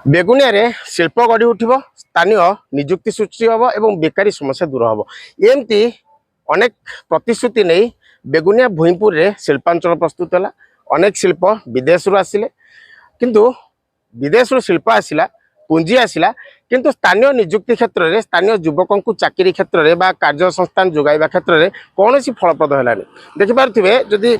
बेगुनिया शिल्प गढ़ी उठ स्थानीय निजुक्ति सृष्टि हम और बेकारी समस्या दूर हम एमती अनेक प्रतिश्रुति नहीं बेगुनिया भूईपुर में शिल्पांचल प्रस्तुत है। अनेक शिल्प विदेश आसिले किंतु विदेश शिल्प आसला पुंजी आसला किंतु स्थानीय निजुक्ति क्षेत्र में स्थानीय युवकों को चाकरी क्षेत्र में कार्य संस्थान जोगाइबा क्षेत्र में कौन फलप्रद है देखिपे जदि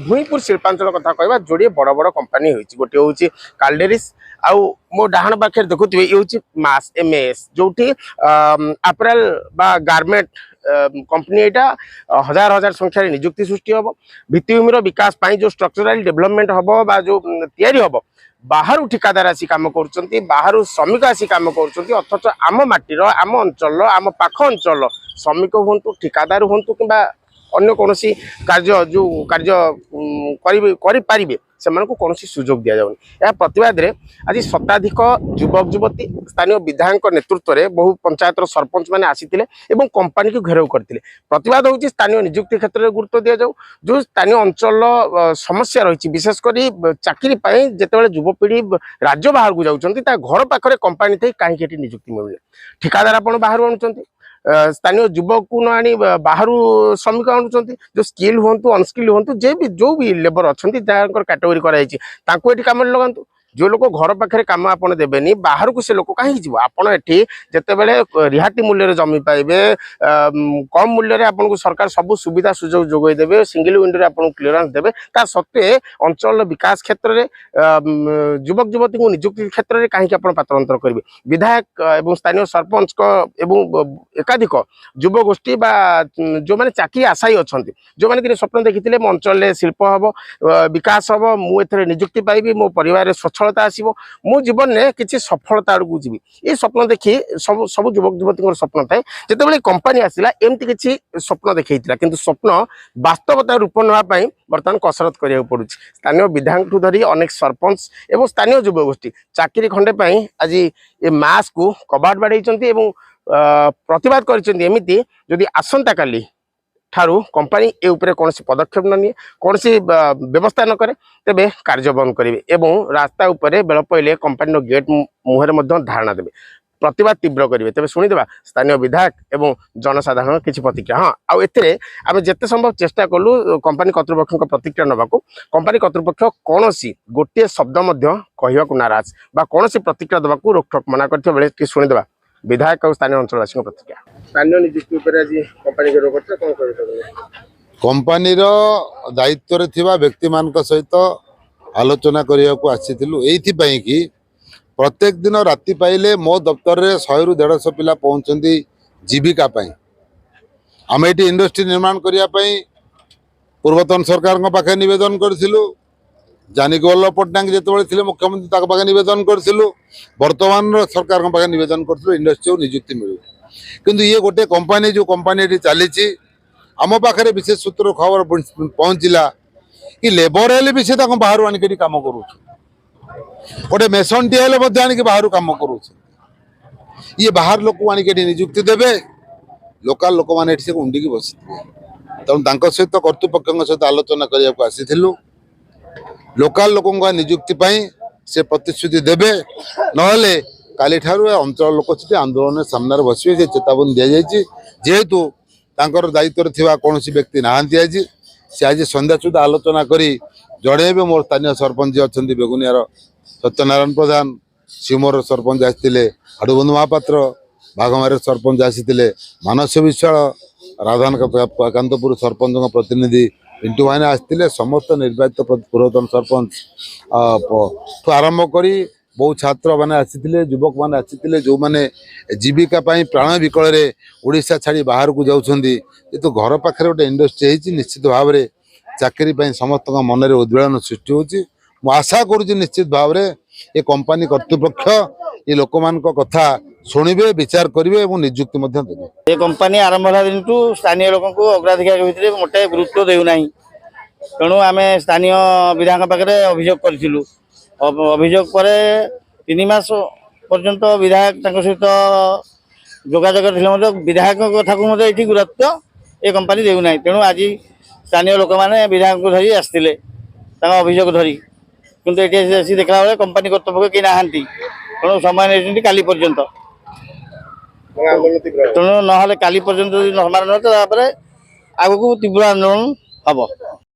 भूईपुर शिल्पांचल कथा कहवा जोड़े बड़ बड़ कंपानी होती गोटे हूँ काल्डेरिस आउ मो डाहाण पाखे देखुए ये हूँ मास एमएस जो अप्रैल बा गारमेंट कंपनी यहाँ हजार हजार संख्या निजुक्ति सृष्टि हम भित्तिभूमि विकास जो स्ट्रक्चराल डेवलपमेंट हम बा जो तैयारी हम बाहर ठिकादार आसी कम कर बाहर श्रमिक आसी कम कर अथच आम माटीर आम अंचल आम पाख अंचल श्रमिक हूँ ठिकादार हूँ कि अन्य कौन कार्य जो कार्य करें से कौन सुजोग दि जाऊनी यह प्रतिवाद में आज शताधिक युवक युवती स्थानीय विधायक नेतृत्व में बहु पंचायत सरपंच मैंने आसीते कंपानी को घेराव करते प्रतिवाद हूँ स्थानीय निजुक्ति क्षेत्र में गुरुत्व दि जाऊ जो स्थानीय अंचल समस्या रही विशेषकर चाकरी जिते युवपीढ़ी राज्य बाहर को जाऊँच घर पाखे कंपानी थी कहीं निजुक्ति मिलूनी ठिकादार आप बाहर आणुंट स्थानीय युवक को न आनी बाहर श्रमिक आणुंट जो स्किल हूँ अनस्किल हूँ जो भी लेबर अच्छा कैटेगोरी कराई कम लगातु जो लोग घर पाखे कम आप देवेनि बाहर को से लोक कहीं आपड़ी जिते रिहाती मूल्य जमी पाइबे कम मूल्य आपको सरकार सब सुविधा सुजोग जोगई देवे सिंगल विंडो आपको क्लीयरेंस देवे ता सत्वे अंचल विकास क्षेत्र में युवक युवती को निजुक्ति क्षेत्र में कहीं आप पात्रांतर करेंगे विधायक एवं स्थानीय सरपंच एकाधिक युव गोष्ठी जो मैंने चाकरी आशायी अच्छा जो मैंने स्वप्न देखी मो अंचल शिल्प हम विकास हम मुझे निजुक्ति पाइबी मो परिवार सच्छलता आसो मो जीवन में किसी सफलता आड़ को जीवी ये स्वप्न देखी सब सब युवक युवती स्वप्न थाए जिते कंपानी आसला एमती किसी स्वप्न देखा कि स्वप्न वास्तवता रूप नापी बर्तमान कसरत करा पड़ू स्थानीय विधायक धरी अनेक सरपंच और स्थानीय युव गोष्ठी चाकरी खंडे आज ये मास को कबाट बाड़े प्रतिवाद करमती जदि आसंता काली ठारू कंपानी ए उपरे कौन पदक्षेप न निए कौन व्यवस्था न करे तेबे कार्य बंद करेंगे एवं रास्ता उपरे बेल पहले कंपानी गेट मुहर धारणा देवे प्रतिवाद तीव्र करेंगे तेज शुणीदेवा स्थानीय विधायक एवं जनसाधारण किसी प्रतिक्रिया हाँ आउ एते आम जिते संभव चेष्टा कलु कंपानी कर्तृपक्ष प्रतिक्रिया नवाक कंपानी कर्तृपक्ष कौन गोटे शब्द कहवाक नाराज बा कौन प्रतिक्रिया देवा रोकठोक मना कर शुणीदेवा विधायक और स्थानीय अंचलवासी प्रतिक्रिया स्थानीय निजुक्ति कंपानी कंपानी दायित्व थिबा व्यक्ति मान सहित आलोचना करने को आसीथिलु एइथिपई कि प्रत्येक दिन राति पाइले मो दफ्तर में 100 ରୁ 150 पिला पहुंचती जीविका आम ये इंडस्ट्री निर्माण करने पूर्वतन सरकार पाखे निवेदन करूँ जानीक वल्लभ पट्टनायक जिते मुख्यमंत्री पाखे निवेदन करूँ वर्तमान सरकार पाखे निवेदन करूँ इंडस्ट्री निजुक्ति मिलू किंतु ये गोटे कंपानी जो कंपानी चली आम पाखे विशेष सूत्र खबर पहुँचला कि लेबर हेल्ले भी से बाहर आनिक कम करूँ गोटे मेसन टी आनिक बाहर कम करूँ ये बाहर लोक आनिक निजुक्ति देवे लोकाल लोक मैंने उंडिकी बस तेणु सहित कर्तृपक्ष सहित आलोचना करने को आसीलु लोकाल लोकों निजुक्ति से प्रतिश्रुति देवे नहले काली ठारू अंचल लोक आंदोलन सामने बसवे चेतावनी दि जाए जेहेतु दायित्व थिबा कौन व्यक्ति नहांती आज सी आज संध्या सुधा आलोचना करी जड़ेबे मोर स्थानीय सरपंच अच्छा बेगुनियार सत्यनारायण प्रधान शिवमोर सरपंच आसते हाड़ुबंधु महापात्र बाघमार सरपंच आसते मानस विश्वाल राधाकांतपुर सरपंच प्रतिनिधि पिंटू भाई आसते समस्त निर्वाचित पूर्वतन सरपंच आरंभ करी बहु छात्र मैंने आसते युवक मैंने आसते जो मैंने जीविका प्राण विकल ओडिशा छाड़ी बाहर को जाऊँगी तो घर पाखे गोटे इंडस्ट्री होती निश्चित भाव में चाकरी समस्त मन में उद्वेलन सृष्टि होती आशा करुँच निश्चित भाव में ये कंपानी कर्तृपक्ष ये लोक मान कथा शुणवे विचार करेंगे और निजुक्ति देवे। ये कंपानी आरंभ होला दिन स्थानीय लोक अग्राधिकार भितर मोटे गुरुत्व देना तेणु आम स्थानीय विधायक पाखे अभियोग करूँ अभियोग पर 3 मास पर्यंत विधायक सहित जोगाजोग विधायक कथा को ये गुरुत्व ये कंपानी देना तेणु आज स्थानीय लोक मैंने विधायक को धरी आसते अभियोग धरी किंतु ये देखला बेले कंपानी कर्तृपक्ष कहीं नहांती ତେଣୁ ସମୟ ନେଇଛନ୍ତି କାଲି ପର୍ଯ୍ୟନ୍ତ। ତେଣୁ ନହେଲେ କାଲି ପର୍ଯ୍ୟନ୍ତ ଯଦି ସମାଧାନ ତାପରେ ଆଗକୁ ତୀବ୍ର ଆନ୍ଦୋଳନ ହବ।